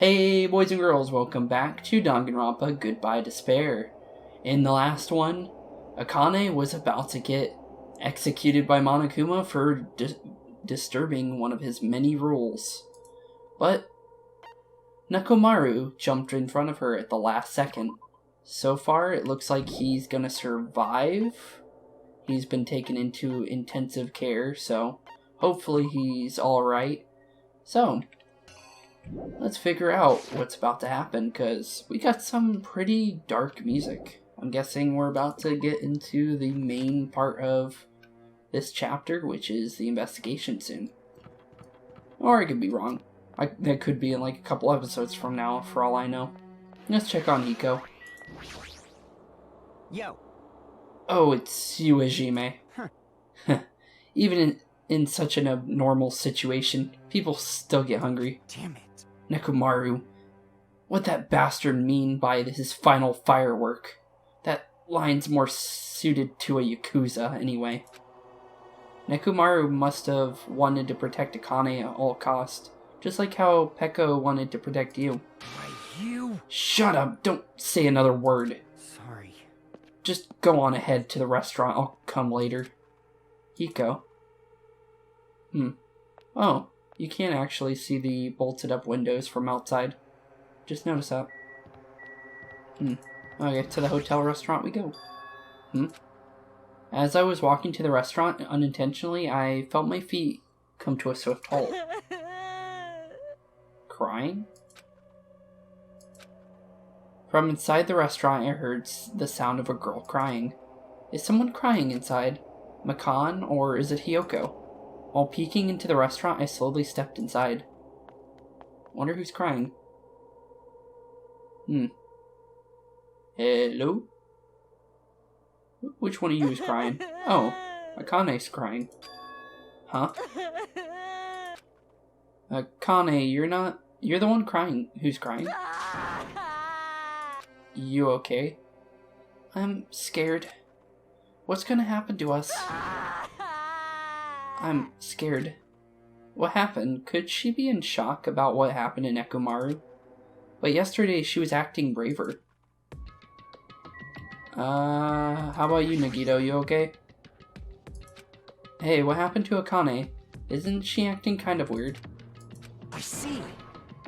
Hey boys and girls, welcome back to Danganronpa Goodbye Despair. In the last one, Akane was about to get executed by Monokuma for disturbing one of his many rules. But Nekomaru jumped in front of her at the last second. So far, it looks like he's gonna survive. He's been taken into intensive care, so hopefully he's alright. So, let's figure out what's about to happen, because we got some pretty dark music. I'm guessing we're about to get into the main part of this chapter, which is the investigation soon. Or I could be wrong. That could be in like a couple episodes from now, for all I know. Let's check on Hiko. Yo. Oh, it's you, Hajime. Huh. Even in such an abnormal situation, people still get hungry. Damn it. Nekomaru. What'd that bastard mean by his final firework? That line's more suited to a Yakuza, anyway. Nekomaru must have wanted to protect Akane at all cost, just like how Peko wanted to protect you. Why, you? Shut up! Don't say another word. Sorry. Just go on ahead to the restaurant. I'll come later. Hiko. Oh, you can't actually see the bolted up windows from outside. Just notice that. Okay, to the hotel restaurant we go. As I was walking to the restaurant, unintentionally, I felt my feet come to a swift halt. Crying? From inside the restaurant, I heard the sound of a girl crying. Is someone crying inside? Makan, or is it Hiyoko? While peeking into the restaurant, I slowly stepped inside. Wonder who's crying. Hello? Which one of you is crying? Oh, Akane's crying. Huh? Akane, you're the one crying. Who's crying? You okay? I'm scared. What's gonna happen to us? I'm scared. What happened? Could she be in shock about what happened to Nekomaru? But yesterday she was acting braver. How about you, Nagito? You okay? Hey, what happened to Akane? Isn't she acting kind of weird? I see.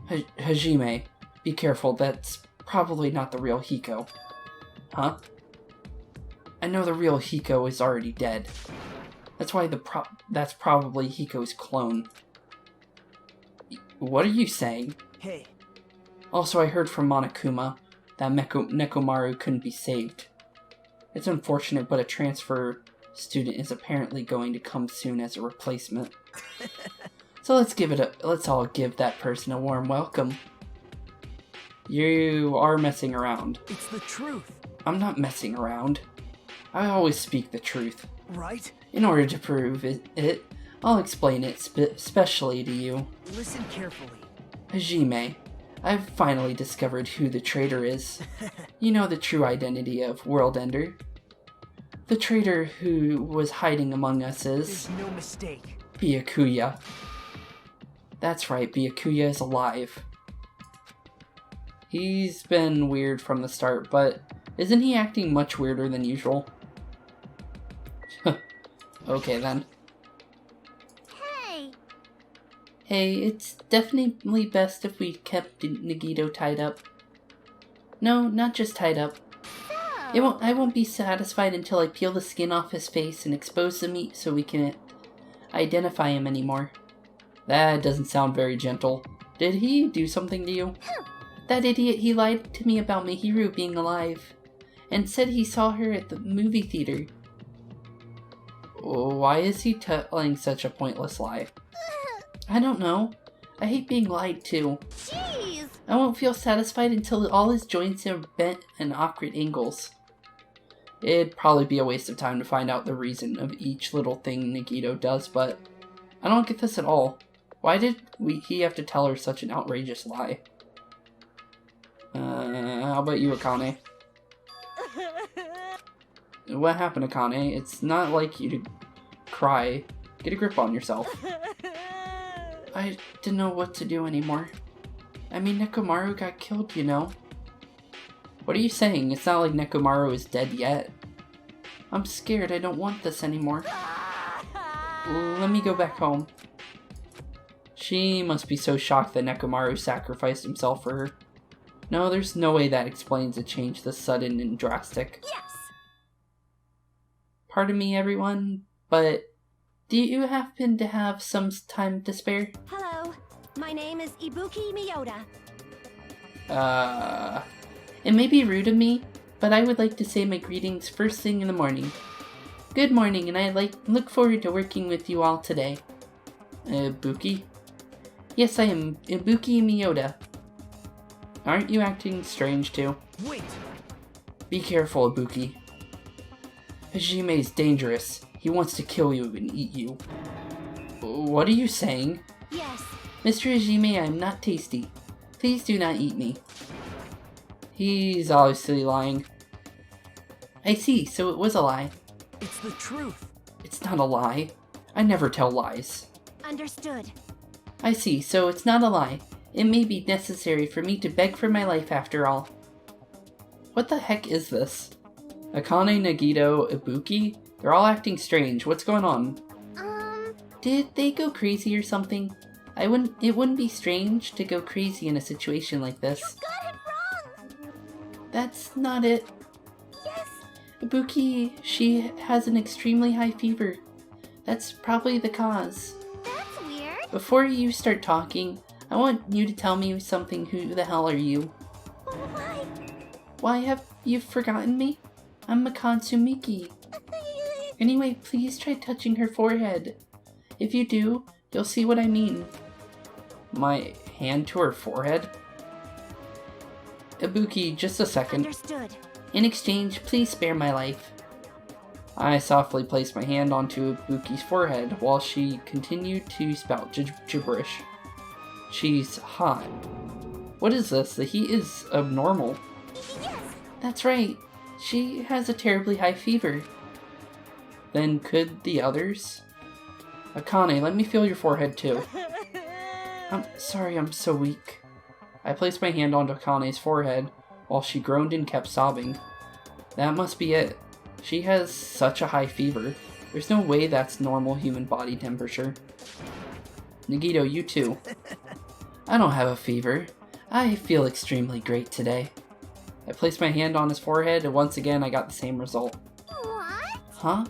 Hajime, be careful. That's probably not the real Hiko. Huh? I know the real Hiko is already dead. That's why that's probably Hiko's clone. What are you saying? Hey. Also, I heard from Monokuma that Nekomaru couldn't be saved. It's unfortunate, but a transfer student is apparently going to come soon as a replacement. So let's all give that person a warm welcome. You are messing around. It's the truth. I'm not messing around. I always speak the truth. Right? In order to prove it, I'll explain it specially to you. Listen carefully. Hajime, I've finally discovered who the traitor is. You know the true identity of World Ender. The traitor who was hiding among us is... There's no mistake. Byakuya. That's right, Byakuya is alive. He's been weird from the start, but isn't he acting much weirder than usual? Okay then. Hey, it's definitely best if we kept Nagito tied up. No, not just tied up. I won't be satisfied until I peel the skin off his face and expose the meat so we can identify him anymore. That doesn't sound very gentle. Did he do something to you? That idiot, he lied to me about Mihiru being alive, and said he saw her at the movie theater. Why is he telling such a pointless lie? I don't know. I hate being lied to. Jeez! I won't feel satisfied until all his joints are bent and awkward angles. It'd probably be a waste of time to find out the reason of each little thing Nagito does, but I don't get this at all. Why did he have to tell her such an outrageous lie? How about you, Akane? What happened, Akane? It's not like you to cry. Get a grip on yourself. I didn't know what to do anymore. I mean, Nekomaru got killed, you know. What are you saying? It's not like Nekomaru is dead yet. I'm scared. I don't want this anymore. Let me go back home. She must be so shocked that Nekomaru sacrificed himself for her. No, there's no way that explains a change this sudden and drastic. Yes! Pardon me, everyone, but do you happen to have some time to spare? Hello, my name is Ibuki Miyoda. It may be rude of me, but I would like to say my greetings first thing in the morning. Good morning, and I look forward to working with you all today. Ibuki? Yes, I am Ibuki Miyoda. Aren't you acting strange too? Wait! Be careful, Ibuki. Hajime is dangerous. He wants to kill you and eat you. What are you saying? Yes. Mr. Hajime, I am not tasty. Please do not eat me. He's obviously lying. I see, so it was a lie. It's the truth. It's not a lie. I never tell lies. Understood. I see, so it's not a lie. It may be necessary for me to beg for my life after all. What the heck is this? Akane, Nagito, Ibuki? They're all acting strange. What's going on? Did they go crazy or something? It wouldn't be strange to go crazy in a situation like this. You got it wrong! That's not it. Yes! Ibuki, she has an extremely high fever. That's probably the cause. That's weird. Before you start talking, I want you to tell me something. Who the hell are you? Why? Why have you forgotten me? I'm Mikansumiki. Anyway, please try touching her forehead. If you do, you'll see what I mean. My hand to her forehead? Ibuki, just a second. Understood. In exchange, please spare my life. I softly placed my hand onto Ibuki's forehead while she continued to spout gibberish. She's hot. What is this? The heat is abnormal. Yes! That's right. She has a terribly high fever. Then could the others? Akane, let me feel your forehead too. I'm sorry, I'm so weak. I placed my hand onto Akane's forehead while she groaned and kept sobbing. That must be it. She has such a high fever. There's no way that's normal human body temperature. Nagito, you too. I don't have a fever. I feel extremely great today. I placed my hand on his forehead and once again I got the same result. What? Huh?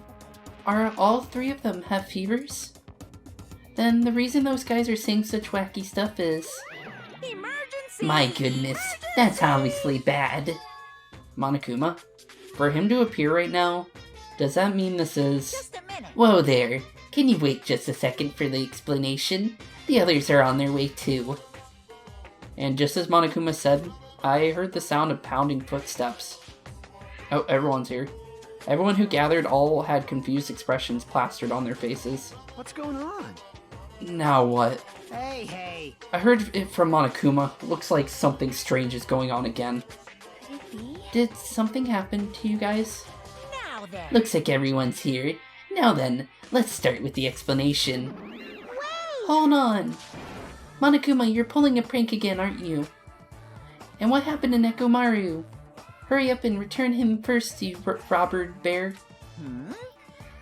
Are all three of them have fevers? Then the reason those guys are saying such wacky stuff is... Emergency! My goodness, that's obviously bad. Monokuma? For him to appear right now, does that mean this is... Just a minute. Whoa there, can you wait just a second for the explanation? The others are on their way too. And just as Monokuma said, I heard the sound of pounding footsteps. Oh, everyone's here. Everyone who gathered all had confused expressions plastered on their faces. What's going on? Now what? Hey! I heard it from Monokuma. Looks like something strange is going on again. Could it be? Did something happen to you guys? Now then. Looks like everyone's here. Now then, let's start with the explanation. Wait! Hold on! Monokuma, you're pulling a prank again, aren't you? And what happened to Nekomaru? Hurry up and return him first, you robber bear.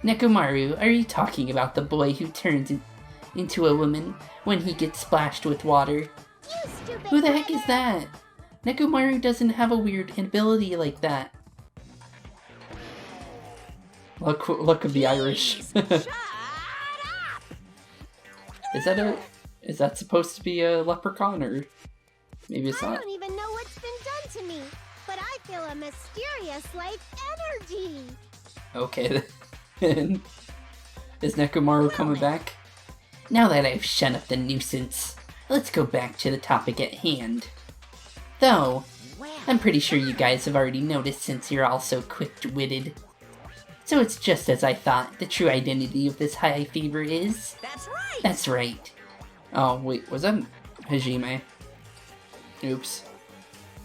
Nekomaru, are you talking about the boy who turns into a woman when he gets splashed with water? You stupid Who the heck is brother. that? Nekomaru doesn't have a weird ability like that. Look of the Irish. Shut up! Is that supposed to be a leprechaun or maybe it's I not? don't even know what's been done to me, but I feel a mysterious life energy. Okay then. Is Nekomaru coming back? Now that I've shut up the nuisance, let's go back to the topic at hand. Though, Well, I'm pretty sure you guys have already noticed since you're all so quick-witted. So it's just as I thought, the true identity of this high fever is... that's right. That's right. Oh, wait, was that Hajime? Oops.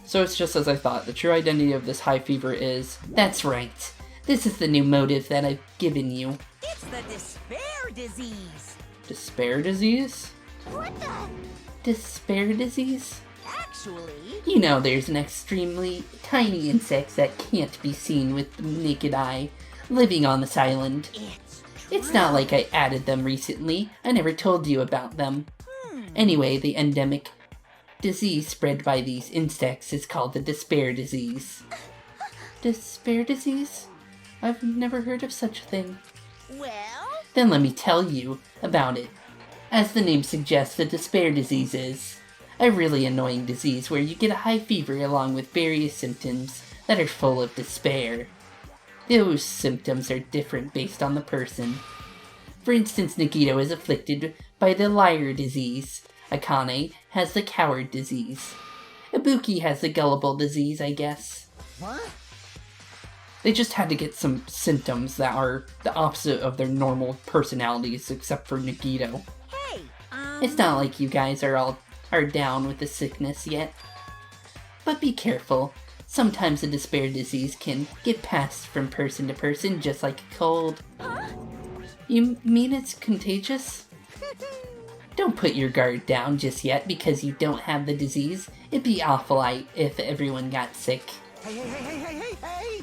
So it's just as I thought, the true identity of this high fever is... That's right. This is the new motive that I've given you. It's the despair disease. Despair disease? What the? Despair disease? Actually... You know, there's an extremely tiny insect that can't be seen with the naked eye, living on this island. It's not like I added them recently. I never told you about them. Anyway, the endemic disease spread by these insects is called the despair disease. Despair disease? I've never heard of such a thing. Well... Then let me tell you about it. As the name suggests, the despair disease is a really annoying disease where you get a high fever along with various symptoms that are full of despair. Those symptoms are different based on the person. For instance, Nagito is afflicted by the liar disease. Akane has the coward disease. Ibuki has the gullible disease, I guess. What? They just had to get some symptoms that are the opposite of their normal personalities, except for Nagito. Hey, It's not like you guys are down with the sickness yet. But be careful. Sometimes the despair disease can get passed from person to person, just like a cold. You mean it's contagious? Don't put your guard down just yet because you don't have the disease. It'd be awful if everyone got sick. Hey!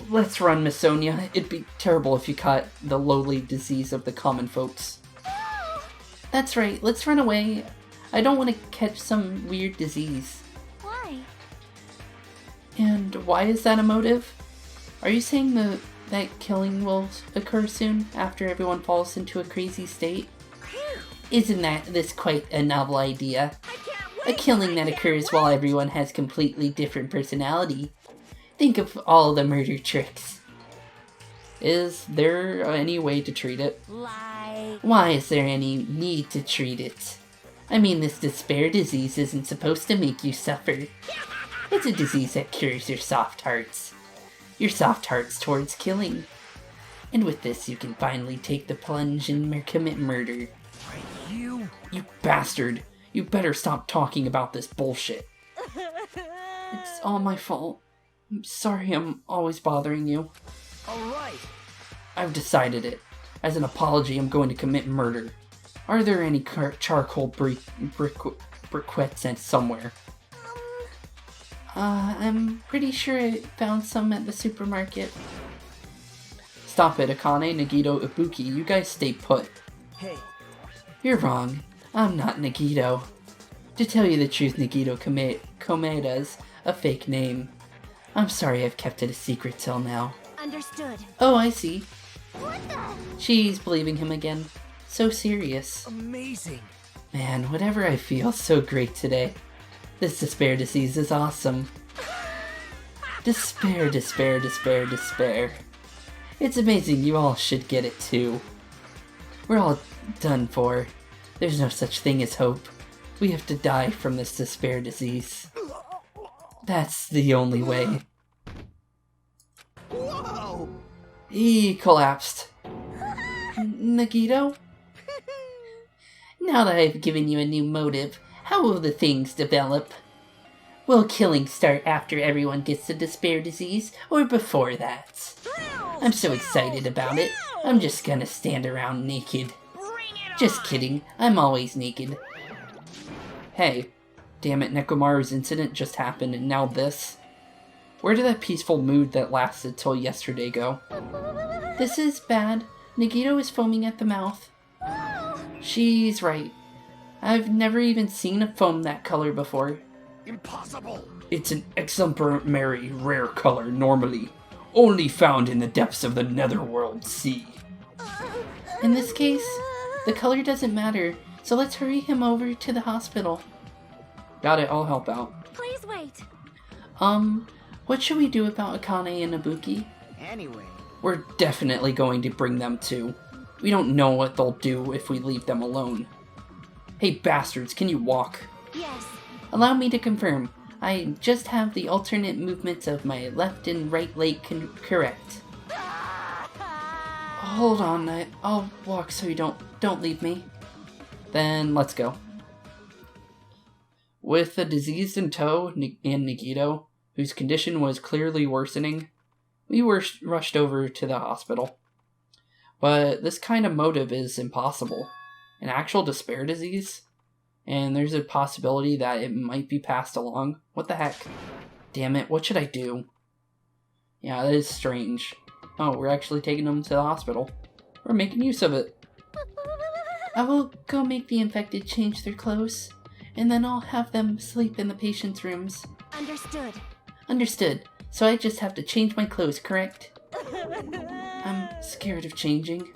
Let's run, Miss Sonia. It'd be terrible if you caught the lowly disease of the common folks. That's right, let's run away. I don't want to catch some weird disease. Why? And why is that a motive? Are you saying that killing will occur soon after everyone falls into a crazy state? Isn't this quite a novel idea? A killing that occurs while everyone has completely different personality. Think of all the murder tricks. Is there any way to treat it? Like... Why is there any need to treat it? I mean, this despair disease isn't supposed to make you suffer. It's a disease that cures your soft hearts. Your soft hearts towards killing. And with this, you can finally take the plunge and commit murder. You? You bastard! You better stop talking about this bullshit. It's all my fault. I'm sorry I'm always bothering you. Alright. I've decided it. As an apology, I'm going to commit murder. Are there any charcoal briquettes somewhere? I'm pretty sure I found some at the supermarket. Stop it, Akane, Nagito, Ibuki. You guys stay put. Hey. You're wrong. I'm not Nagito. To tell you the truth, Nagito Komeda's a fake name. I'm sorry I've kept it a secret till now. Understood. Oh, I see. What the? She's believing him again. So serious. Amazing. Man, whatever I feel, so great today. This despair disease is awesome. Despair, despair, despair, despair. It's amazing, you all should get it too. We're all done for. There's no such thing as hope. We have to die from this despair disease. That's the only way. Whoa! He collapsed. Nagito? Now that I've given you a new motive, how will the things develop? Will killing start after everyone gets the despair disease, or before that? I'm so excited about it, I'm just gonna stand around naked. Just kidding, I'm always naked. Hey, damn it, Nekomaru's incident just happened and now this. Where did that peaceful mood that lasted till yesterday go? This is bad. Nagito is foaming at the mouth. She's right. I've never even seen a foam that color before. Impossible! It's an exemplary rare color normally, only found in the depths of the Netherworld Sea. In this case, the color doesn't matter, so let's hurry him over to the hospital. Got it, I'll help out. Please wait. What should we do about Akane and Ibuki? Anyway. We're definitely going to bring them too. We don't know what they'll do if we leave them alone. Hey bastards, can you walk? Yes. Allow me to confirm. I just have the alternate movements of my left and right leg correct. Hold on, I'll walk so you don't leave me. Then let's go. With the diseased in tow and Nagito, whose condition was clearly worsening, we were rushed over to the hospital. But this kind of motive is impossible. An actual despair disease? And there's a possibility that it might be passed along. What the heck? Damn it, what should I do? Yeah, that is strange. Oh, we're actually taking them to the hospital. We're making use of it. I will go make the infected change their clothes, and then I'll have them sleep in the patient's rooms. Understood. Understood. So I just have to change my clothes, correct? I'm scared of changing.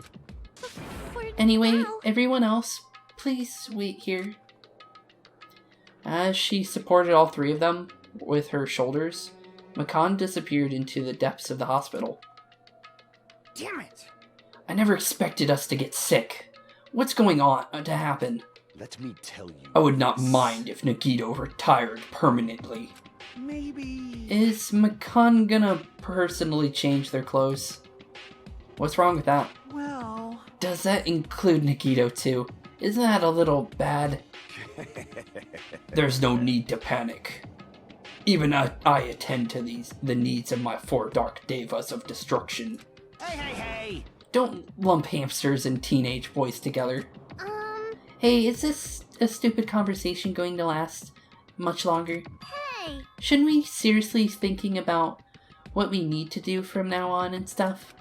Anyway, now. everyone else, please wait here. As she supported all three of them with her shoulders, Makan disappeared into the depths of the hospital. Damn it! I never expected us to get sick. What's going on to happen? Let me tell you. I would not mind if Nagito retired permanently. Maybe. Is Makan gonna personally change their clothes? What's wrong with that? Well. Does that include Nagito too? Isn't that a little bad? There's no need to panic. Even I attend to the needs of my 4 dark devas of destruction. Hey! Don't lump hamsters and teenage boys together. Hey, is this a stupid conversation going to last much longer? Hey! Shouldn't we seriously thinking about what we need to do from now on and stuff?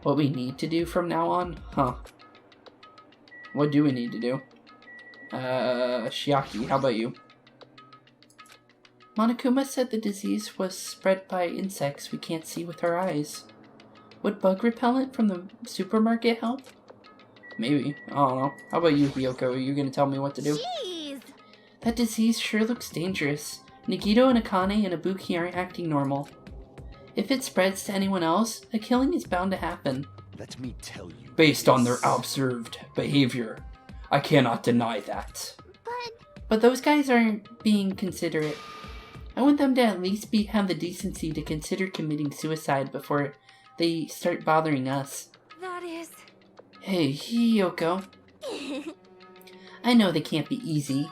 What we need to do from now on? Huh. What do we need to do? Shiaki, how about you? Monokuma said the disease was spread by insects we can't see with our eyes. Would bug repellent from the supermarket help? Maybe. I don't know. How about you, Hiyoko? Are you gonna tell me what to do? Jeez! That disease sure looks dangerous. Nagito and Akane and Ibuki aren't acting normal. If it spreads to anyone else, a killing is bound to happen. Let me tell you. Based on their observed behavior, I cannot deny that. But those guys aren't being considerate. I want them to at least have the decency to consider committing suicide before they start bothering us. That is... Hey, Hiyoko. I know they can't be easy,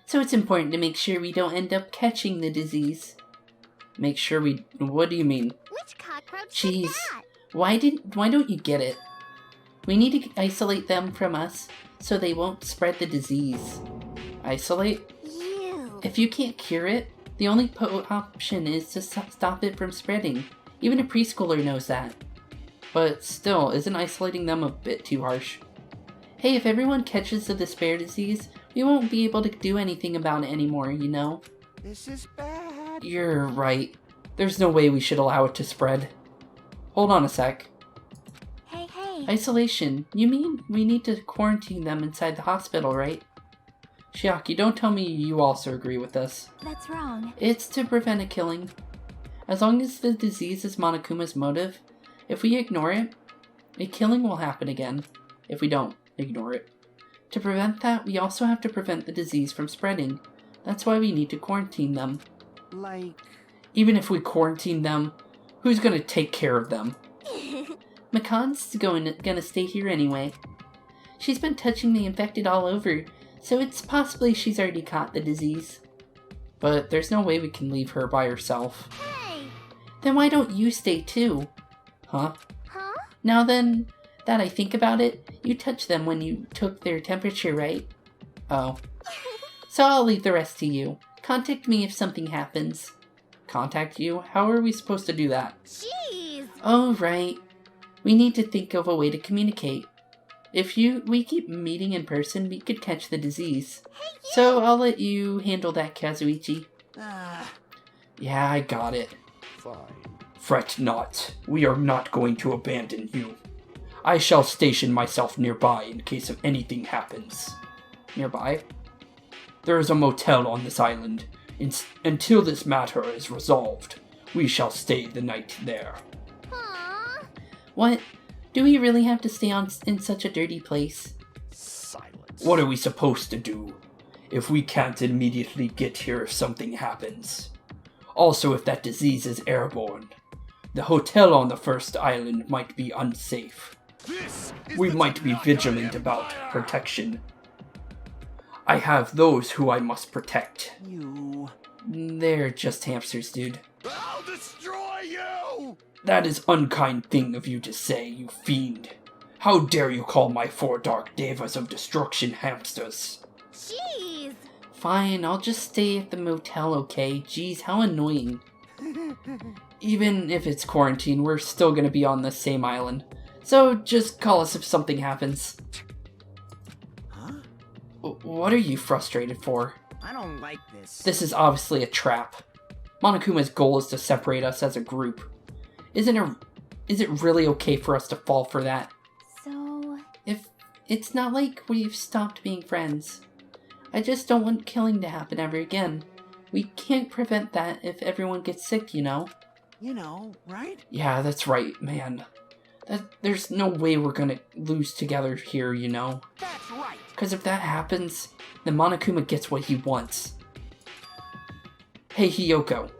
so it's important to make sure we don't end up catching the disease. Make sure we... What do you mean? Which cockroach Jeez, did that? why don't you get it? We need to isolate them from us so they won't spread the disease. Isolate? You. If you can't cure it, the only option is to stop it from spreading. Even a preschooler knows that. But still, isn't isolating them a bit too harsh? Hey, if everyone catches the despair disease, we won't be able to do anything about it anymore, you know? This is bad. You're right. There's no way we should allow it to spread. Hold on a sec. Hey. Isolation. You mean we need to quarantine them inside the hospital, right? Shiaki, don't tell me you also agree with this. That's wrong. It's to prevent a killing. As long as the disease is Monokuma's motive, if we ignore it, a killing will happen again. If we don't ignore it. To prevent that, we also have to prevent the disease from spreading. That's why we need to quarantine them. Like... Even if we quarantine them, who's gonna take care of them? Makan's gonna stay here anyway. She's been touching the infected all over, so it's possibly she's already caught the disease. But there's no way we can leave her by herself. Hey! Then why don't you stay too? Huh? Huh? Now then, that I think about it, you touched them when you took their temperature, right? Oh. So I'll leave the rest to you. Contact me if something happens. Contact you? How are we supposed to do that? Jeez! Oh, right. We need to think of a way to communicate. If we keep meeting in person, we could catch the disease. Hey, you! So I'll let you handle that, Kazuichi. Ah. Yeah, I got it. Fine. Fret not. We are not going to abandon you. I shall station myself nearby in case of anything happens. Nearby? There is a motel on this island. Until this matter is resolved, we shall stay the night there. Aww. What? Do we really have to stay in such a dirty place? Silence. What are we supposed to do? If we can't immediately get here if something happens. Also, if that disease is airborne, the hotel on the first island might be unsafe. We might be vigilant about protection. I have those who I must protect. You... They're just hamsters, dude. I'll destroy you! That is unkind thing of you to say, you fiend. How dare you call my 4 dark devas of destruction hamsters? Jeez! Fine, I'll just stay at the motel, okay? Jeez, how annoying. Even if it's quarantine, we're still gonna be on the same island. So just call us if something happens. Huh? What are you frustrated for? I don't like this. This is obviously a trap. Monokuma's goal is to separate us as a group. Is it really okay for us to fall for that? So... If it's not like we've stopped being friends. I just don't want killing to happen ever again. We can't prevent that if everyone gets sick, you know? You know, right? Yeah, that's right, man. There's no way we're gonna lose together here, you know? That's right. Because if that happens, then Monokuma gets what he wants. Hey, Hiyoko.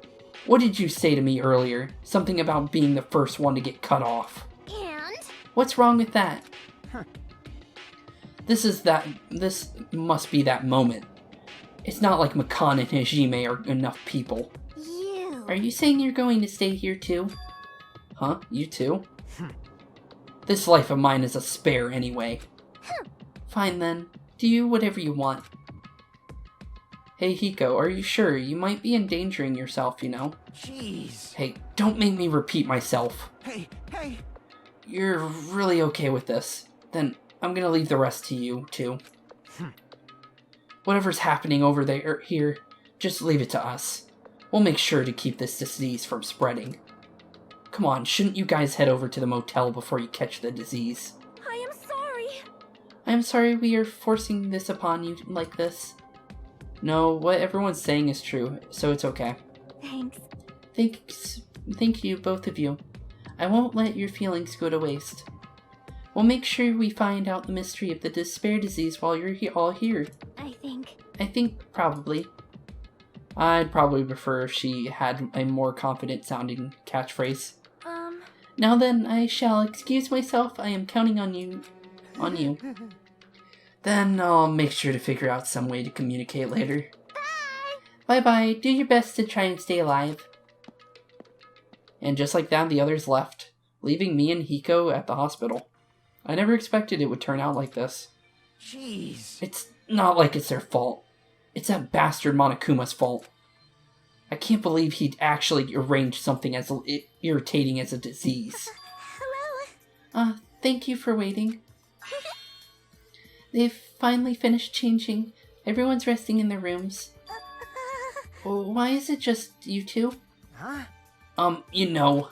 What did you say to me earlier? Something about being the first one to get cut off. And? What's wrong with that? Huh. This must be that moment. It's not like Makan and Hajime are enough people. You... Are you saying you're going to stay here too? Huh? You too? This life of mine is a spare anyway. Fine then. Do whatever you want. Hey Hiko, are you sure? You might be endangering yourself, you know? Jeez. Hey, don't make me repeat myself. Hey. You're really okay with this. Then I'm gonna leave the rest to you, too. Whatever's happening over there, here, just leave it to us. We'll make sure to keep this disease from spreading. Come on, shouldn't you guys head over to the motel before you catch the disease? I am sorry. I'm sorry we are forcing this upon you like this. No, what everyone's saying is true, so it's okay. Thanks. Thank you, both of you. I won't let your feelings go to waste. We'll make sure we find out the mystery of the despair disease while you're all here. I think probably. I'd probably prefer if she had a more confident sounding catchphrase. Now then, I shall excuse myself. I am counting on you. Then I'll make sure to figure out some way to communicate later. Bye-bye. Do your best to try and stay alive. And just like that, the others left, leaving me and Hiko at the hospital. I never expected it would turn out like this. Jeez. It's not like it's their fault. It's that bastard Monokuma's fault. I can't believe he'd actually arranged something as irritating as a disease. Hello. Thank you for waiting. They've finally finished changing. Everyone's resting in their rooms. Why is it just you two? Huh? You know.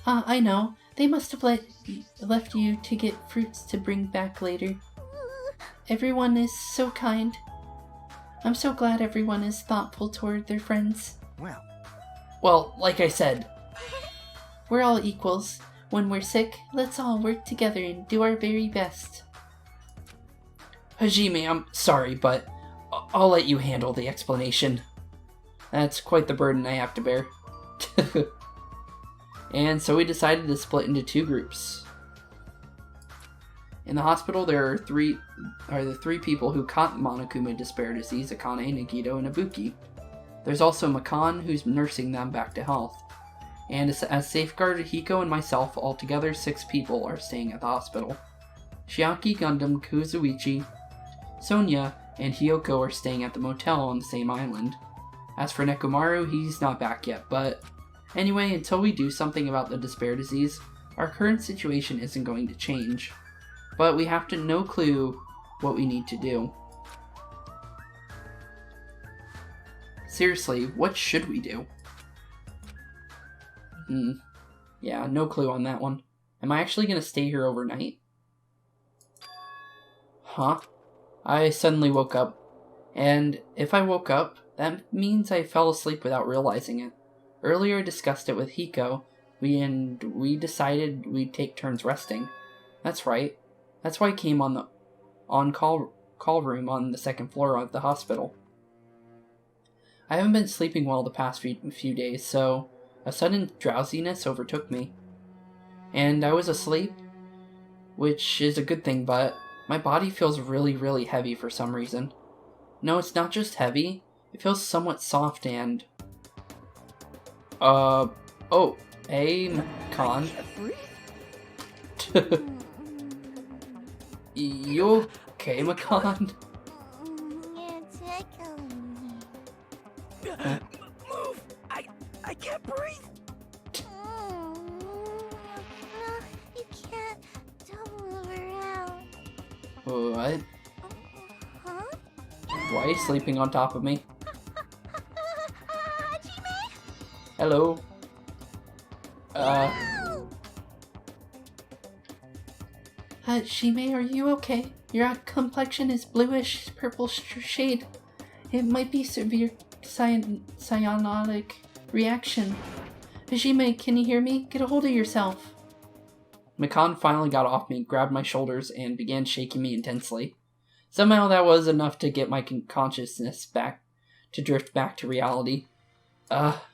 I know. They must have left you to get fruits to bring back later. Everyone is so kind. I'm so glad everyone is thoughtful toward their friends. Well, like I said, we're all equals. When we're sick, let's all work together and do our very best. Hajime, I'm sorry, but I'll let you handle the explanation. That's quite the burden I have to bear. And so we decided to split into two groups. In the hospital, there are the three people who caught Monokuma despair disease: Akane, Nagito, and Ibuki. There's also Makan, who's nursing them back to health. And as safeguard, Hiko and myself, altogether 6 people, are staying at the hospital. Shiaki, Gundam, Kuzuichi, Sonia, and Hiyoko are staying at the motel on the same island. As for Nekomaru, he's not back yet, but anyway, until we do something about the despair disease, our current situation isn't going to change. But we have no clue what we need to do. Seriously, what should we do? Yeah, no clue on that one. Am I actually going to stay here overnight? Huh? I suddenly woke up. And if I woke up, that means I fell asleep without realizing it. Earlier I discussed it with Hiko, and we decided we'd take turns resting. That's right. That's why I came on the on-call room on the 2nd floor of the hospital. I haven't been sleeping well the past few days, so a sudden drowsiness overtook me. And I was asleep, which is a good thing, but my body feels really, really heavy for some reason. No, it's not just heavy. It feels somewhat soft and... Oh, hey, Con. You okay, Makan? It took a What? Huh? Why are you sleeping on top of me? Hajime? Hello? Shime, are you okay? Your complexion is bluish purple shade. It might be severe cyanotic reaction. Hajime, can you hear me? Get a hold of yourself. McCon finally got off me, grabbed my shoulders, and began shaking me intensely. Somehow that was enough to get my consciousness back, to drift back to reality. Hajime!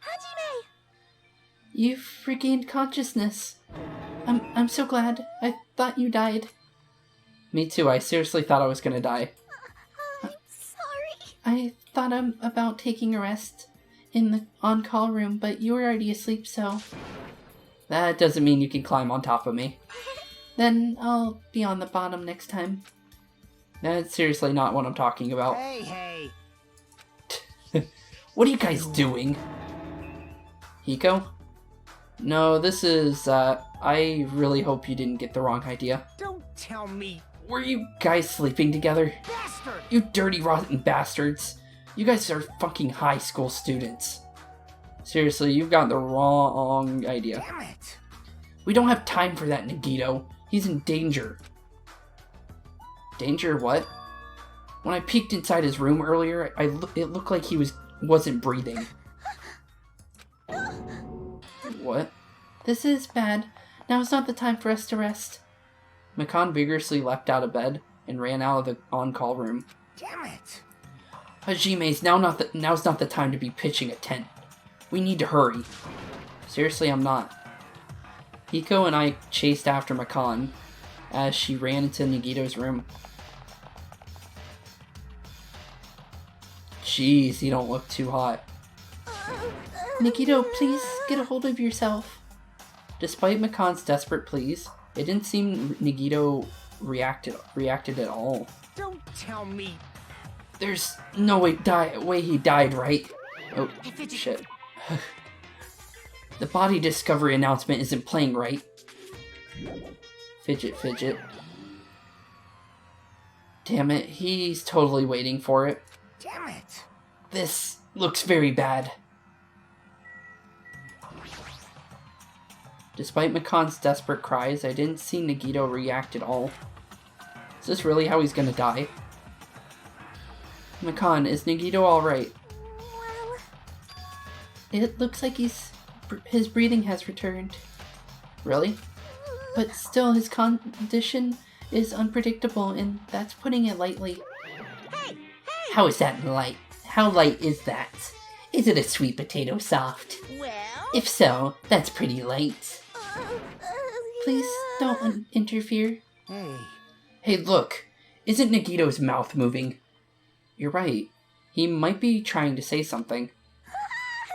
You've regained consciousness. I'm so glad. I thought you died. Me too, I seriously thought I was gonna die. I'm sorry. I thought I'm about taking a rest in the on-call room, but you were already asleep, so... That doesn't mean you can climb on top of me. Then I'll be on the bottom next time. That's seriously not what I'm talking about. Hey! What are you guys doing? Hiko? No, this is, I really hope you didn't get the wrong idea. Don't tell me, Were you guys sleeping together? bastard! You dirty, rotten bastards. You guys are fucking high school students. Seriously, you've got the wrong idea. Damn it! We don't have time for that, Nagito. He's in danger. Danger what? When I peeked inside his room earlier, it looked like he wasn't breathing. What? This is bad. Now's not the time for us to rest. McCon vigorously leapt out of bed and ran out of the on-call room. Damn it! Hajime's now's not the time to be pitching a tent. We need to hurry. Seriously, I'm not. Hiko and I chased after McCon as she ran into Nagito's room. Jeez, you don't look too hot. Nagito, please get a hold of yourself. Despite Makon's desperate pleas, it didn't seem Nagito reacted at all. Don't tell me. There's no way he died, right? Oh, shit. The body discovery announcement isn't playing right. Fidget. Damn it, he's totally waiting for it. Damn it! This looks very bad. Despite Makon's desperate cries, I didn't see Nagito react at all. Is this really how he's gonna die? Makon, is Nagito alright? Well, It looks like his breathing has returned. Really? But still, his condition is unpredictable, and that's putting it lightly. hey! How is that light? How light is that? Is it a sweet potato soft? Well? If so, that's pretty light. Please don't interfere. Hey, Hey, look! Isn't Nagito's mouth moving? You're right. He might be trying to say something.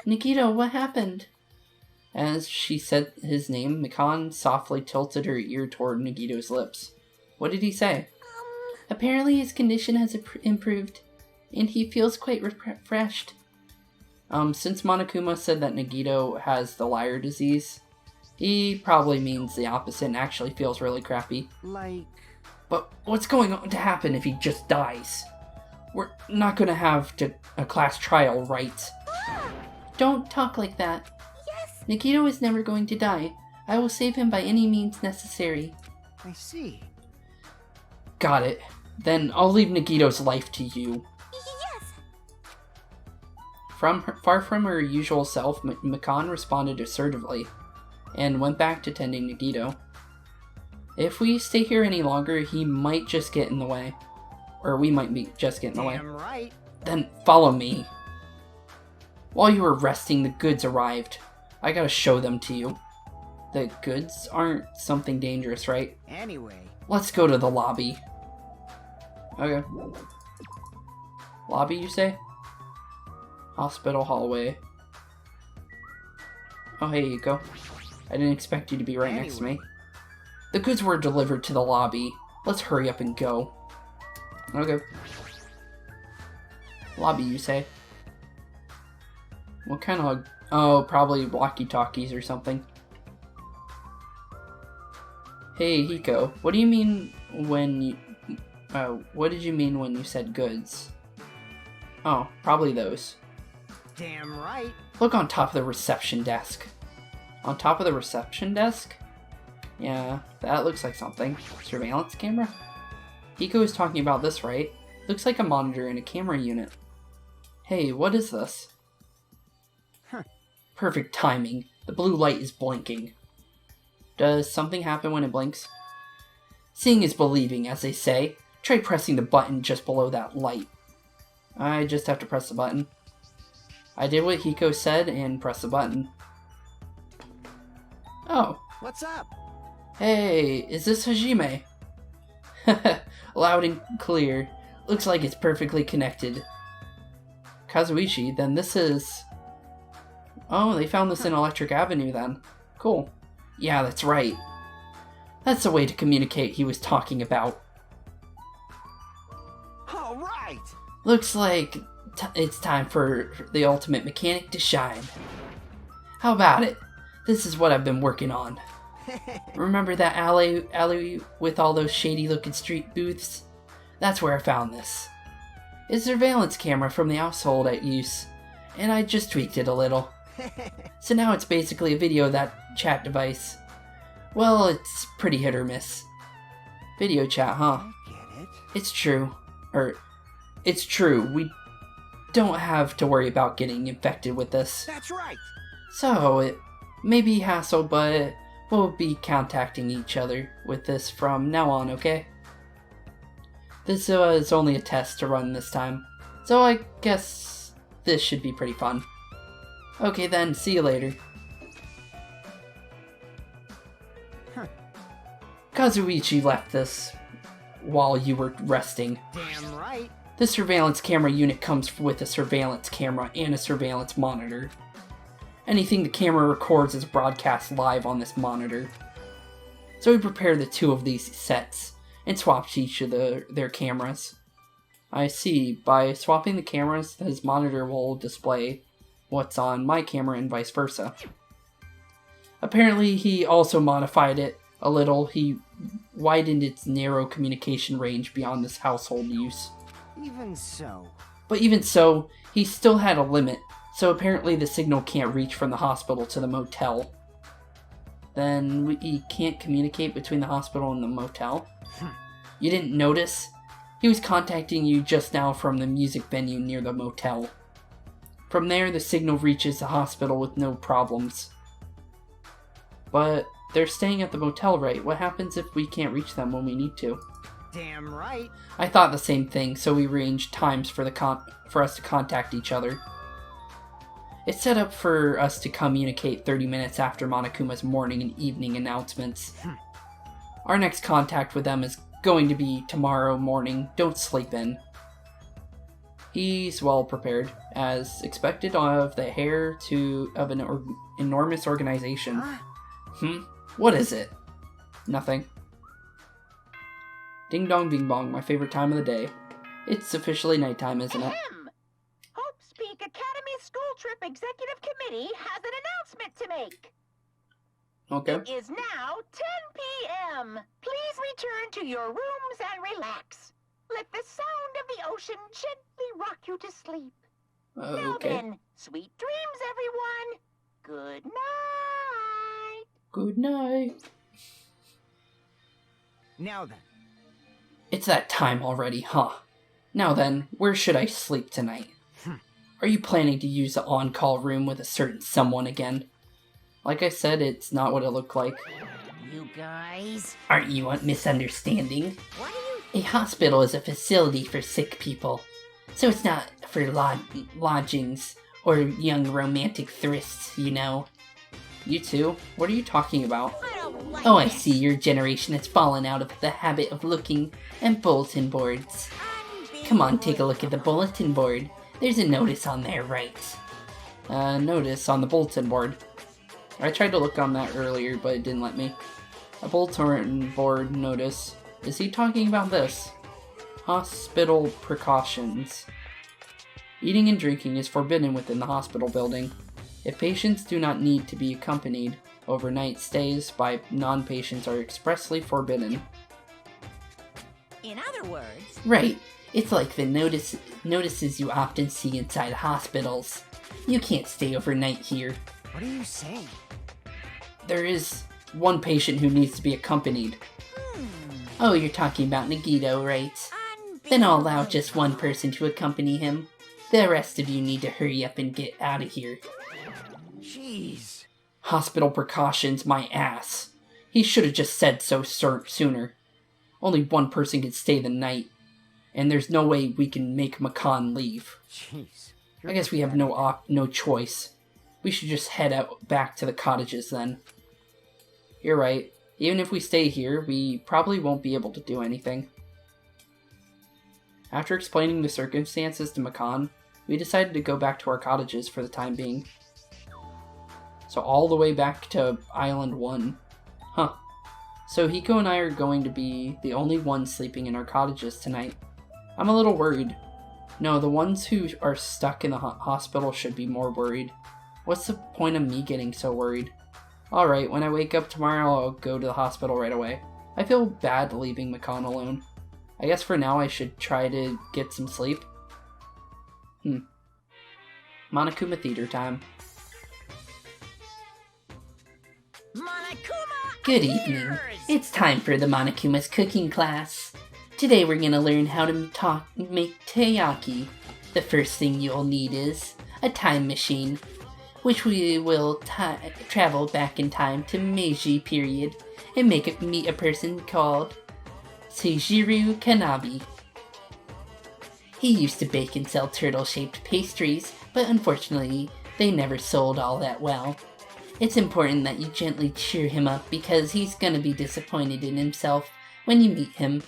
Nagito, what happened? As she said his name, Makon softly tilted her ear toward Nagito's lips. What did he say? Apparently his condition has improved, and he feels quite refreshed. Since Monokuma said that Nagito has the liar disease, he probably means the opposite and actually feels really crappy. like... But what's going to happen if he just dies? We're not going to have a class trial, right? Don't talk like that. Yes! Nagito is never going to die. I will save him by any means necessary. I see. Got it. Then I'll leave Nagito's life to you. Yes! Far from her usual self, Makon responded assertively, and went back to tending Nagito. If we stay here any longer, he might just get in the way. Or we might just get in the way. Damn right. Then follow me. While you were resting, the goods arrived. I gotta show them to you. The goods aren't something dangerous, right? Anyway. Let's go to the lobby. Okay. Lobby, you say? Hospital hallway. Oh, hey, Yuko. I didn't expect you to be right next to me. The goods were delivered to the lobby. Let's hurry up and go. Okay. Lobby, you say? What kind of... Oh, probably walkie-talkies or something. Hey, Hiko. What do you mean when What did you mean when you said goods? Oh, probably those. Damn right. Look on top of the reception desk. On top of the reception desk? Yeah, that looks like something. Surveillance camera? Hiko is talking about this, right? Looks like a monitor and a camera unit. Hey, what is this? Huh. Perfect timing. The blue light is blinking. Does something happen when it blinks? Seeing is believing, as they say. Try pressing the button just below that light. I just have to press the button. I did what Hiko said and press the button. Oh. What's up? Hey, is this Hajime? Loud and clear. Looks like it's perfectly connected. Kazuichi, then this is... Oh, they found this in Electric Avenue then. Cool. Yeah, that's right. That's the way to communicate he was talking about. All right. Looks like it's time for the ultimate mechanic to shine. How about it? This is what I've been working on. Remember that alley with all those shady-looking street booths? That's where I found this. It's a surveillance camera from the household at use, and I just tweaked it a little. So now it's basically a video that chat device. Well, it's pretty hit or miss. Video chat, huh? I get it. It's true. It's true. We don't have to worry about getting infected with this. That's right. So, it may be hassle, but we'll be contacting each other with this from now on, okay? This is only a test to run this time, so I guess this should be pretty fun. Okay then, see you later. Huh. Kazuichi left this while you were resting. Damn right. This surveillance camera unit comes with a surveillance camera and a surveillance monitor. Anything the camera records is broadcast live on this monitor. So we prepared the two of these sets and swapped each of their cameras. I see. By swapping the cameras, his monitor will display what's on my camera and vice versa. Apparently, he also modified it a little. He widened its narrow communication range beyond this household use. Even so. But even so, he still had a limit, so apparently the signal can't reach from the hospital to the motel. Then we can't communicate between the hospital and the motel? You didn't notice? He was contacting you just now from the music venue near the motel. From there, the signal reaches the hospital with no problems. But they're staying at the motel, right? What happens if we can't reach them when we need to? Damn right. I thought the same thing, so we arranged times for us to contact each other. It's set up for us to communicate 30 minutes after Monokuma's morning and evening announcements. Our next contact with them is going to be tomorrow morning. Don't sleep in. He's well prepared, as expected of the heir of an enormous organization. What is it? Nothing. Ding dong bing bong, my favorite time of the day. It's officially nighttime, isn't it? Hope's Peak Academy School Trip Executive Committee has an announcement to make. Okay. It is now 10 p.m. Please return to your rooms and relax. Let the sound of the ocean gently rock you to sleep. Now Okay. then, sweet dreams, everyone. Good night. Good night. Now then. It's that time already, huh? Now then, where should I sleep tonight? Are you planning to use the on-call room with a certain someone again? Like I said, it's not what it looked like. You guys. Aren't you misunderstanding? What are you? A hospital is a facility for sick people, so it's not for lodgings or young romantic thrists, you know. You two, what are you talking about? I don't like Oh, I this. see your generation has fallen out of the habit of looking at bulletin boards. Come on, take a look at the bulletin board. There's a notice on there, right? Notice on the bulletin board. I tried to look on that earlier, but it didn't let me. A bulletin board notice. Is he talking about this? Hospital precautions. Eating and drinking is forbidden within the hospital building. If patients do not need to be accompanied, overnight stays by non-patients are expressly forbidden. In other words, Right. It's like the notices you often see inside hospitals. You can't stay overnight here. What are you saying? There is one patient who needs to be accompanied. Oh, you're talking about Nagito, right? Then I'll allow just one person to accompany him. The rest of you need to hurry up and get out of here. Jeez. Hospital precautions, my ass. He should have just said so sooner. Only one person can stay the night, and there's no way we can make Makan leave. Jeez. I guess we have no choice. We should just head out back to the cottages then. You're right. Even if we stay here, we probably won't be able to do anything. After explaining the circumstances to Makan, we decided to go back to our cottages for the time being. So all the way back to Island 1. Huh. So Hiko and I are going to be the only ones sleeping in our cottages tonight. I'm a little worried. No, the ones who are stuck in the hospital should be more worried. What's the point of me getting so worried? Alright, when I wake up tomorrow, I'll go to the hospital right away. I feel bad leaving Makan alone. I guess for now I should try to get some sleep. Monokuma Theater time. Monokuma! Good evening. It's time for the Monokuma's cooking class. Today we're gonna learn how to make teriyaki. The first thing you'll need is a time machine, which we will travel back in time to Meiji period and meet a person called Seijiro Kanabi. He used to bake and sell turtle-shaped pastries, but unfortunately, they never sold all that well. It's important that you gently cheer him up because he's gonna be disappointed in himself when you meet him.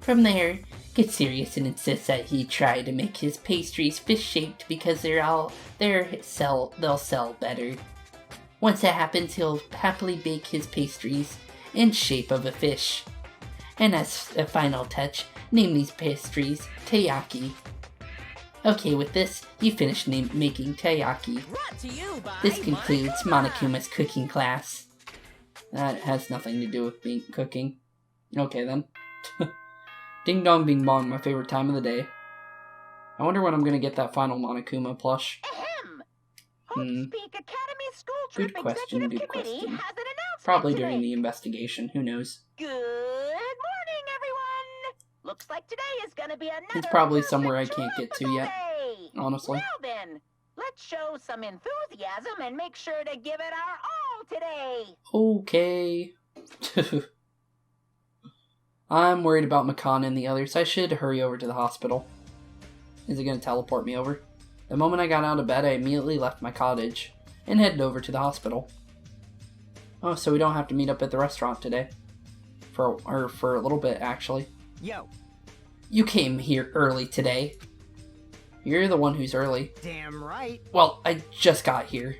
From there, get serious and insist that he try to make his pastries fish-shaped because they'll sell better. Once that happens, he'll happily bake his pastries in shape of a fish. And as a final touch, name these pastries teriyaki. Okay, with this, you finish making teriyaki. This concludes Monokuma's cooking class. That has nothing to do with cooking. Okay then. Ding dong bing bong, my favorite time of the day. I wonder when I'm gonna get that final Monokuma plush. Ahem! Optic Academy School Trip Good question, Executive good Committee question. has an announcement Probably today. during the investigation, who knows. Good morning, everyone! Looks like today is gonna be another It's probably perfect somewhere I can't get to tropical yet, day. honestly. Well then, let's show some enthusiasm and make sure to give it our all today. Okay. I'm worried about Makan and the others. I should hurry over to the hospital. Is it going to teleport me over? The moment I got out of bed, I immediately left my cottage and headed over to the hospital. Oh, so we don't have to meet up at the restaurant today. For a little bit, actually. Yo. You came here early today. You're the one who's early. Damn right. Well, I just got here.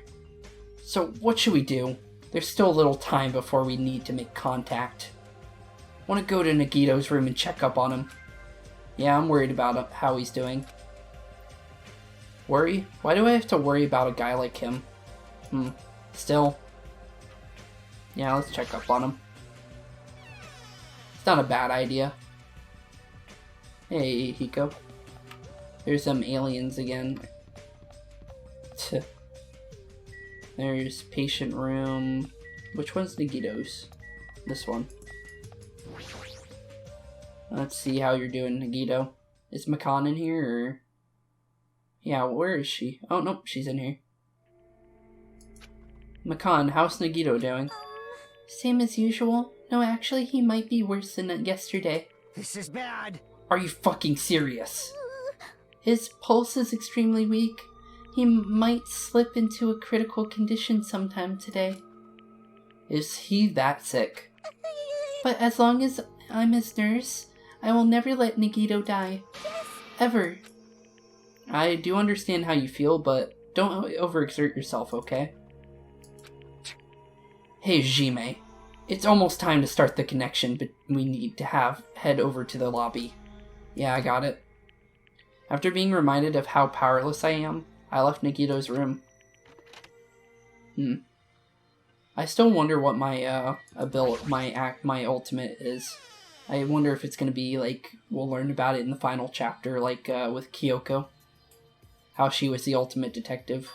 So what should we do? There's still a little time before we need to make contact. Want to go to Nagito's room and check up on him. Yeah, I'm worried about how he's doing. Worry? Why do I have to worry about a guy like him? Still. Yeah, let's check up on him. It's not a bad idea. Hey, Hiko. There's some aliens again. There's patient room. Which one's Nagito's? This one. Let's see how you're doing, Nagito. Is Makan in here, or... Yeah, where is she? Oh, nope, she's in here. Makan, how's Nagito doing? Same as usual. No, actually, he might be worse than yesterday. This is bad. Are you fucking serious? His pulse is extremely weak. He might slip into a critical condition sometime today. Is he that sick? But as long as I'm his nurse, I will never let Nagito die. Ever. I do understand how you feel, but don't overexert yourself, okay? Hey, Jime. It's almost time to start the connection, but we need to head over to the lobby. Yeah, I got it. After being reminded of how powerless I am, I left Nagito's room. I still wonder what my my ultimate is. I wonder if it's going to be like, we'll learn about it in the final chapter, like with Kyoko. How she was the ultimate detective.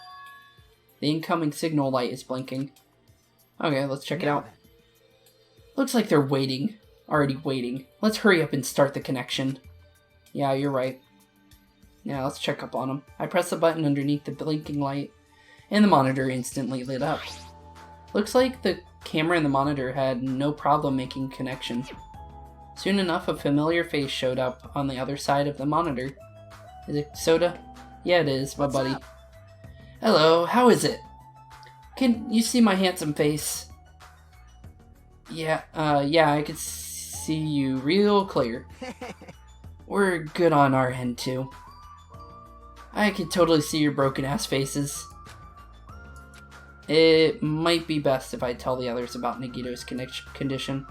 The incoming signal light is blinking. Okay, let's check it out. Looks like they're waiting. Already waiting. Let's hurry up and start the connection. Yeah, you're right. Yeah, let's check up on them. I press the button underneath the blinking light, and the monitor instantly lit up. Looks like the camera and the monitor had no problem making connection. Soon enough, a familiar face showed up on the other side of the monitor. Is it Soda? Yeah, it is, my buddy. Hello, how is it? Can you see my handsome face? Yeah, I could see you real clear. We're good on our end, too. I could totally see your broken-ass faces. It might be best if I tell the others about Nagito's condition.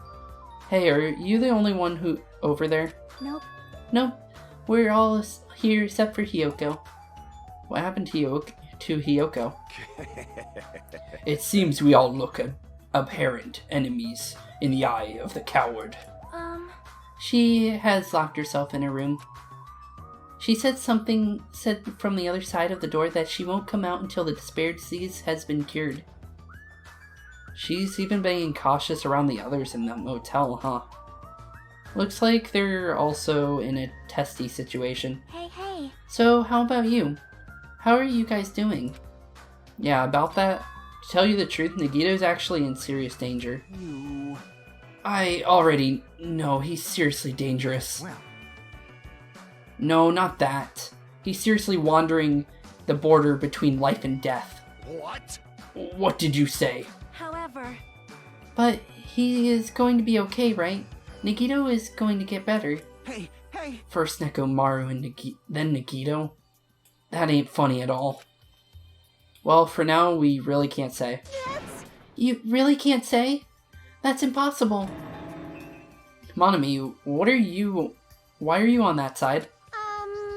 Hey, are you the only one who over there? Nope. Nope. We're all here except for Hiyoko. What happened to Hiyoko? It seems we all look apparent enemies in the eye of the coward. She has locked herself in her room. She said from the other side of the door that she won't come out until the despair disease has been cured. She's even being cautious around the others in the motel, huh? Looks like they're also in a testy situation. Hey. So, how about you? How are you guys doing? Yeah, about that, to tell you the truth, Nagito's actually in serious danger. I already know he's seriously dangerous. Well. No, not that. He's seriously wandering the border between life and death. What? What did you say? However... But he is going to be okay, right? Nagito is going to get better. Hey! First Nekomaru and then Nagito? That ain't funny at all. Well, for now, we really can't say. Yes? You really can't say? That's impossible. Monami, why are you on that side?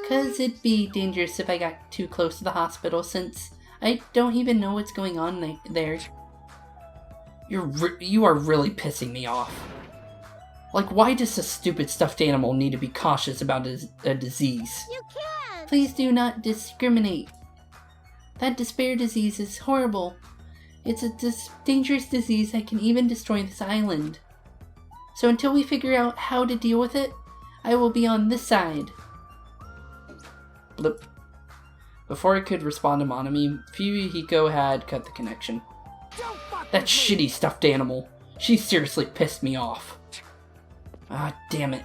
'Cause it'd be dangerous if I got too close to the hospital, since I don't even know what's going on there. You are really pissing me off. Like, why does a stupid stuffed animal need to be cautious about a disease? You can't! Please do not discriminate. That despair disease is horrible. It's a dangerous disease that can even destroy this island. So until we figure out how to deal with it, I will be on this side. Blip. Before I could respond to Monami, Fuyuhiko had cut the connection. That shitty stuffed animal. She seriously pissed me off. Ah, damn it.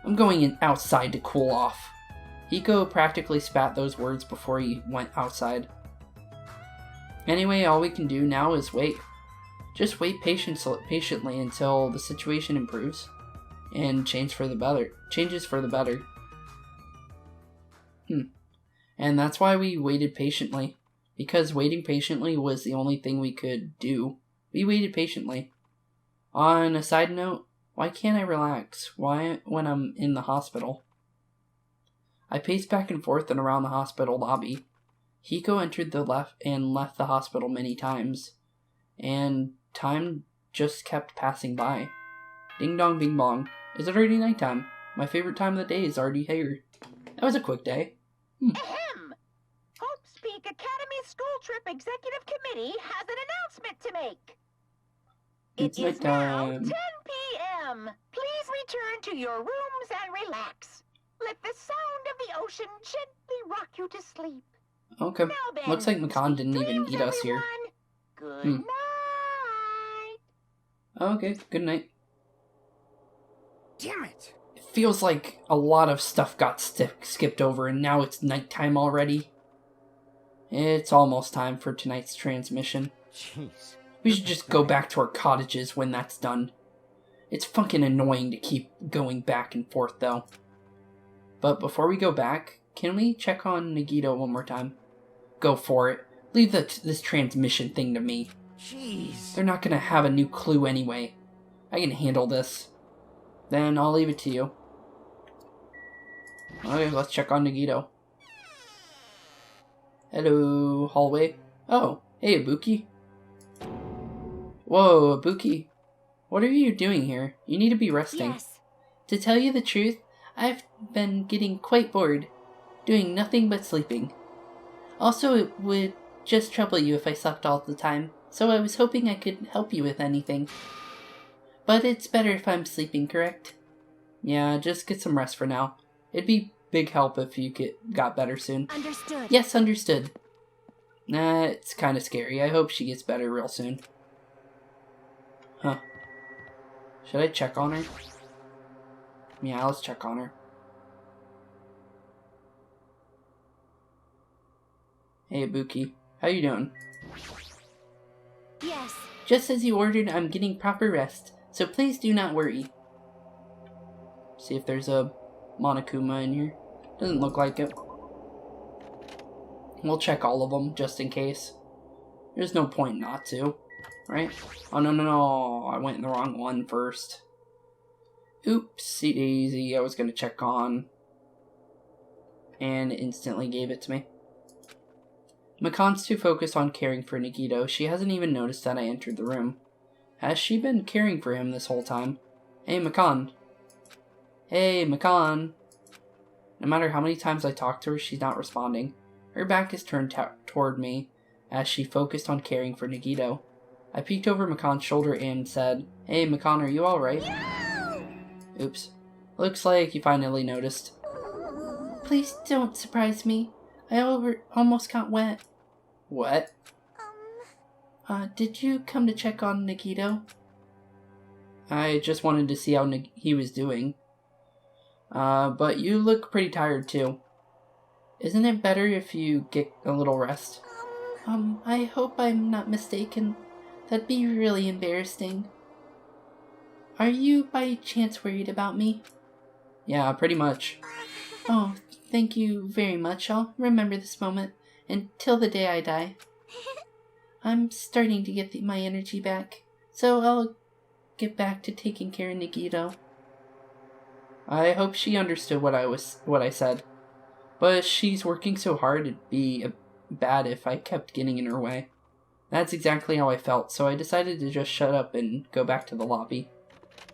I'm going outside to cool off. Hiko practically spat those words before he went outside. Anyway, all we can do now is wait. Just wait patiently until the situation improves and changes for the better. And that's why we waited patiently. Because waiting patiently was the only thing we could do. We waited patiently. On a side note, why can't I relax? Why when I'm in the hospital? I paced back and forth and around the hospital lobby. Hiko entered the left and left the hospital many times. And time just kept passing by. Ding dong bing bong. Is it already nighttime? My favorite time of the day is already here. That was a quick day. Ahem! Hope's Peak Academy School Trip Executive Committee has an announcement to make. It's It is now 10 nighttime. p.m. Please return to your rooms and relax. Let the sound of the ocean gently rock you to sleep. Okay. Now then, Looks like Makan didn't sweet even dreams, eat us here. everyone. Good night. Okay, good night. Damn it! It feels like a lot of stuff got skipped over and now it's nighttime already. It's almost time for tonight's transmission. Jeez. We should just go back to our cottages when that's done. It's fucking annoying to keep going back and forth though. But before we go back, can we check on Nagito one more time? Go for it. Leave this transmission thing to me. Jeez. They're not gonna have a new clue anyway. I can handle this. Then I'll leave it to you. Okay, let's check on Nagito. Hello, hallway. Oh, hey, Ibuki. Whoa, Ibuki. What are you doing here? You need to be resting. Yes. To tell you the truth, I've been getting quite bored, doing nothing but sleeping. Also, it would just trouble you if I slept all the time, so I was hoping I could help you with anything. But it's better if I'm sleeping, correct? Yeah, just get some rest for now. It'd be big help if you got better soon. Understood. Yes, understood. Nah, it's kind of scary. I hope she gets better real soon. Huh. Should I check on her? Yeah, let's check on her. Hey, Ibuki. How you doing? Yes. Just as you ordered, I'm getting proper rest, so please do not worry. See if there's a Monokuma in here. Doesn't look like it. We'll check all of them, just in case. There's no point not to, right? Oh, no. I went in the wrong one first. Oopsie daisy. I was going to check on. And it instantly gave it to me. Makon's too focused on caring for Nagito. She hasn't even noticed that I entered the room. Has she been caring for him this whole time? Hey, Makon. Hey, Makon. No matter how many times I talk to her, she's not responding. Her back is turned toward me as she focused on caring for Nagito. I peeked over Makon's shoulder and said, Hey, Makon, are you alright? Oops. Looks like you finally noticed. Please don't surprise me. I almost got wet. What? Did you come to check on Nagito? I just wanted to see how he was doing. But you look pretty tired too. Isn't it better if you get a little rest? I hope I'm not mistaken. That'd be really embarrassing. Are you by chance worried about me? Yeah, pretty much. Oh, thank you very much. I'll remember this moment until the day I die. I'm starting to get my energy back, so I'll get back to taking care of Nagito. I hope she understood what I said. But she's working so hard, it'd be bad if I kept getting in her way. That's exactly how I felt, so I decided to just shut up and go back to the lobby.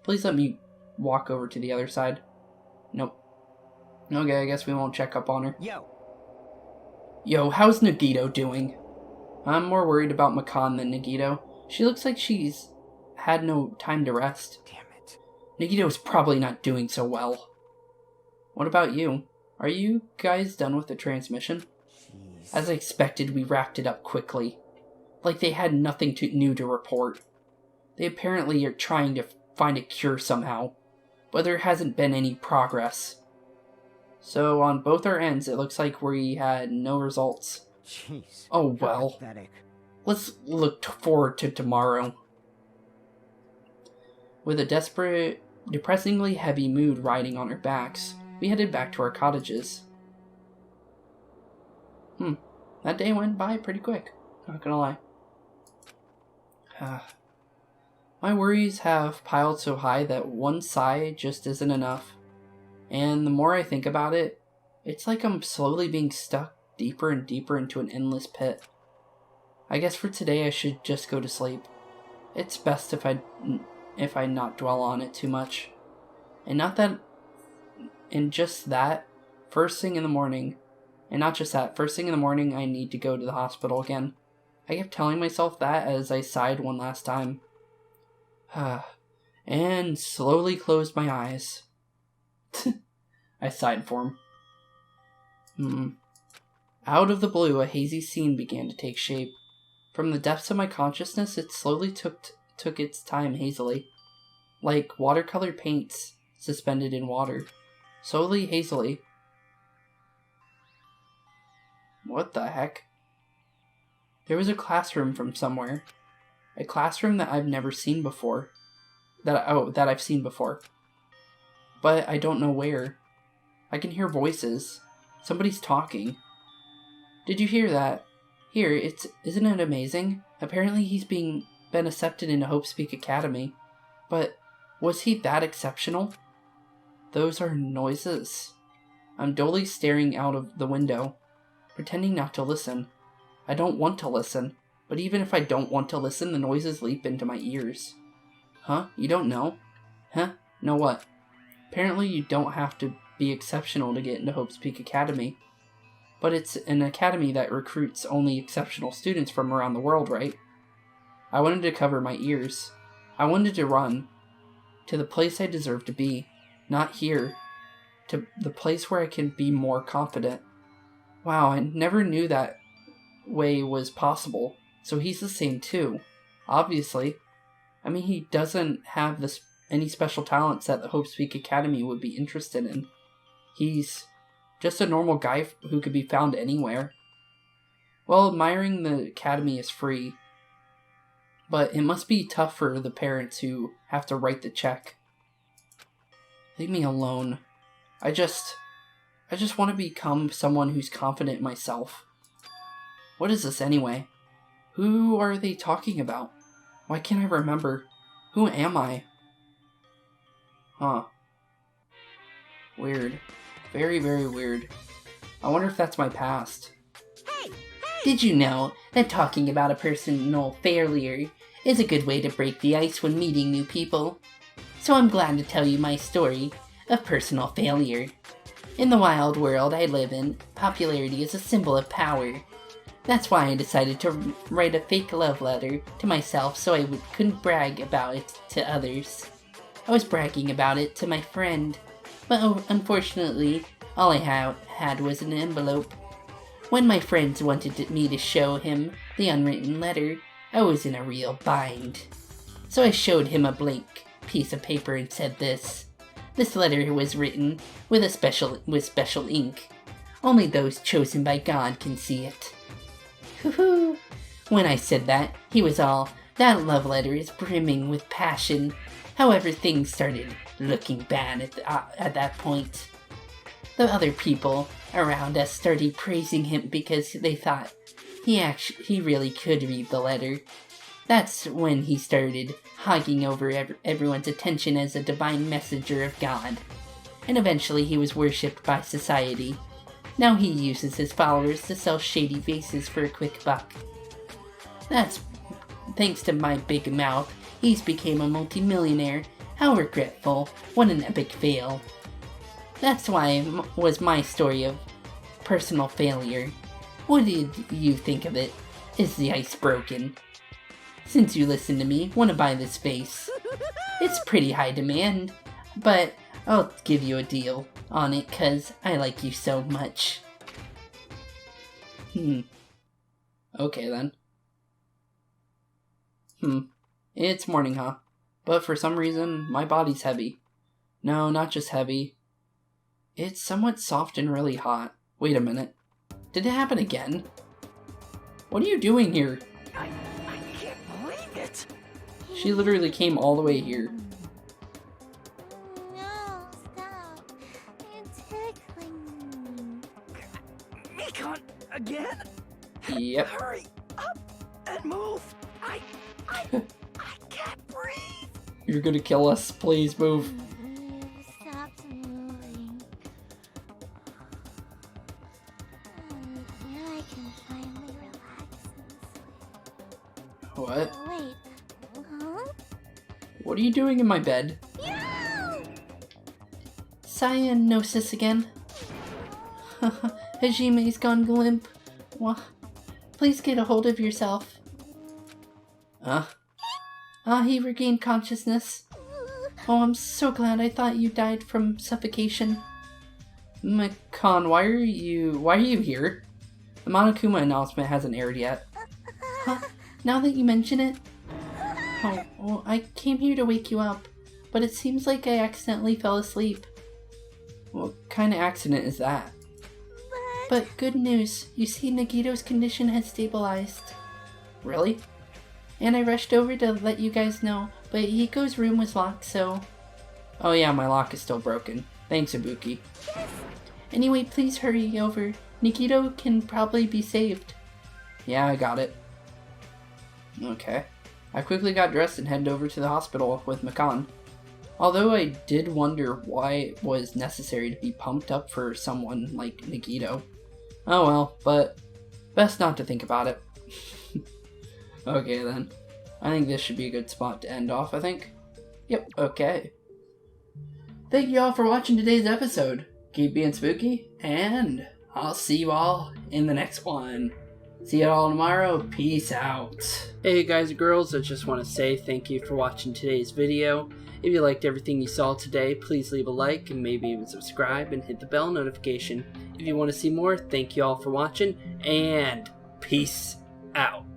Please let me walk over to the other side. Nope. Okay, I guess we won't check up on her. Yo, how's Nagito doing? I'm more worried about Makon than Nagito. She looks like she's had no time to rest. Damn it. Nagito's probably not doing so well. What about you? Are you guys done with the transmission? Jeez. As I expected, we wrapped it up quickly. Like they had nothing new to report. They apparently are trying to find a cure somehow, but there hasn't been any progress. So on both our ends, it looks like we had no results. Jeez. Oh well. Pathetic. Let's look forward to tomorrow. With a depressingly heavy mood riding on our backs, we headed back to our cottages. That day went by pretty quick, not gonna lie. My worries have piled so high that one sigh just isn't enough. And the more I think about it, it's like I'm slowly being stuck deeper and deeper into an endless pit. I guess for today I should just go to sleep. It's best if I not dwell on it too much. And just that, first thing in the morning, I need to go to the hospital again. I kept telling myself that as I sighed one last time. And slowly closed my eyes. I sighed for him. Out of the blue, a hazy scene began to take shape. From the depths of my consciousness, it slowly took its time hazily. Like watercolor paints suspended in water. Slowly, hazily. What the heck? There was a classroom from somewhere. A classroom that I've never seen before. That I've seen before. But I don't know where. I can hear voices. Somebody's talking. Did you hear that? Here, isn't it amazing? Apparently he's been accepted into Hope Speak Academy. But was he that exceptional? Those are noises. I'm dully staring out of the window, pretending not to listen. I don't want to listen, but even if I don't want to listen, the noises leap into my ears. Huh? You don't know? Huh? Know what? Apparently you don't have to be exceptional to get into Hope's Peak Academy. But it's an academy that recruits only exceptional students from around the world, right? I wanted to cover my ears. I wanted to run to the place I deserve to be, not here, to the place where I can be more confident. Wow, I never knew that way was possible. So he's the same too, obviously. I mean, he doesn't have any special talents that the Hope's Peak Academy would be interested in. He's just a normal guy who could be found anywhere. Well, admiring the academy is free, but it must be tough for the parents who have to write the check. Leave me alone. I just want to become someone who's confident in myself. What is this anyway? Who are they talking about? Why can't I remember? Who am I? Huh. Weird. Very, very weird. I wonder if that's my past. Hey! Did you know that talking about a personal failure is a good way to break the ice when meeting new people? So I'm glad to tell you my story of personal failure. In the wild world I live in, popularity is a symbol of power. That's why I decided to write a fake love letter to myself so I couldn't brag about it to others. I was bragging about it to my friend, but unfortunately, all I had was an envelope. When my friends wanted me to show him the unwritten letter, I was in a real bind. So I showed him a blank piece of paper and said this. This letter was written with special ink. Only those chosen by God can see it. Hoo-hoo. When I said that, he was all, that love letter is brimming with passion. However, things started looking bad at that point. The other people around us started praising him because they thought he really could read the letter. That's when he started hogging over everyone's attention as a divine messenger of God. And eventually he was worshipped by society. Now he uses his followers to sell shady vases for a quick buck. That's thanks to my big mouth, he's became a multimillionaire. How regretful. What an epic fail. That's why was my story of personal failure. What did you think of it? Is the ice broken? Since you listened to me, want to buy this vase? It's pretty high demand, but I'll give you a deal on it cause I like you so much. Okay then. It's morning, huh? But for some reason, my body's heavy. No, not just heavy. It's somewhat soft and really hot. Wait a minute. Did it happen again? What are you doing here? I can't believe it! She literally came all the way here. No, stop. You're tickling me. Mekon, again? Yep. Hurry up and move! I can't breathe! You're gonna kill us. Please move. Stop moving. Now I can finally relax and sleep. What? Wait. Huh? What are you doing in my bed? No! Cyanosis again. Hajime's gone limp. Please get a hold of yourself. He regained consciousness. Oh, I'm so glad. I thought you died from suffocation. Mekon, why are you here? The Monokuma announcement hasn't aired yet. Huh? Now that you mention it? Oh, well, I came here to wake you up, but it seems like I accidentally fell asleep. What kind of accident is that? But good news, you see Nagito's condition has stabilized. Really? And I rushed over to let you guys know, but Hiko's room was locked, so... Oh yeah, my lock is still broken. Thanks, Ibuki. Anyway, please hurry over. Nagito can probably be saved. Yeah, I got it. Okay. I quickly got dressed and headed over to the hospital with Mekon. Although I did wonder why it was necessary to be pumped up for someone like Nagito. Oh well, but best not to think about it. Okay then. I think this should be a good spot to end off, I think. Yep, okay. thank you all for watching today's episode. Keep being spooky, and I'll see you all in the next one. See you all tomorrow. Peace out. Hey guys and girls, I just want to say thank you for watching today's video. If you liked everything you saw today, please leave a like and maybe even subscribe and hit the bell notification. If you want to see more, thank you all for watching, and peace out.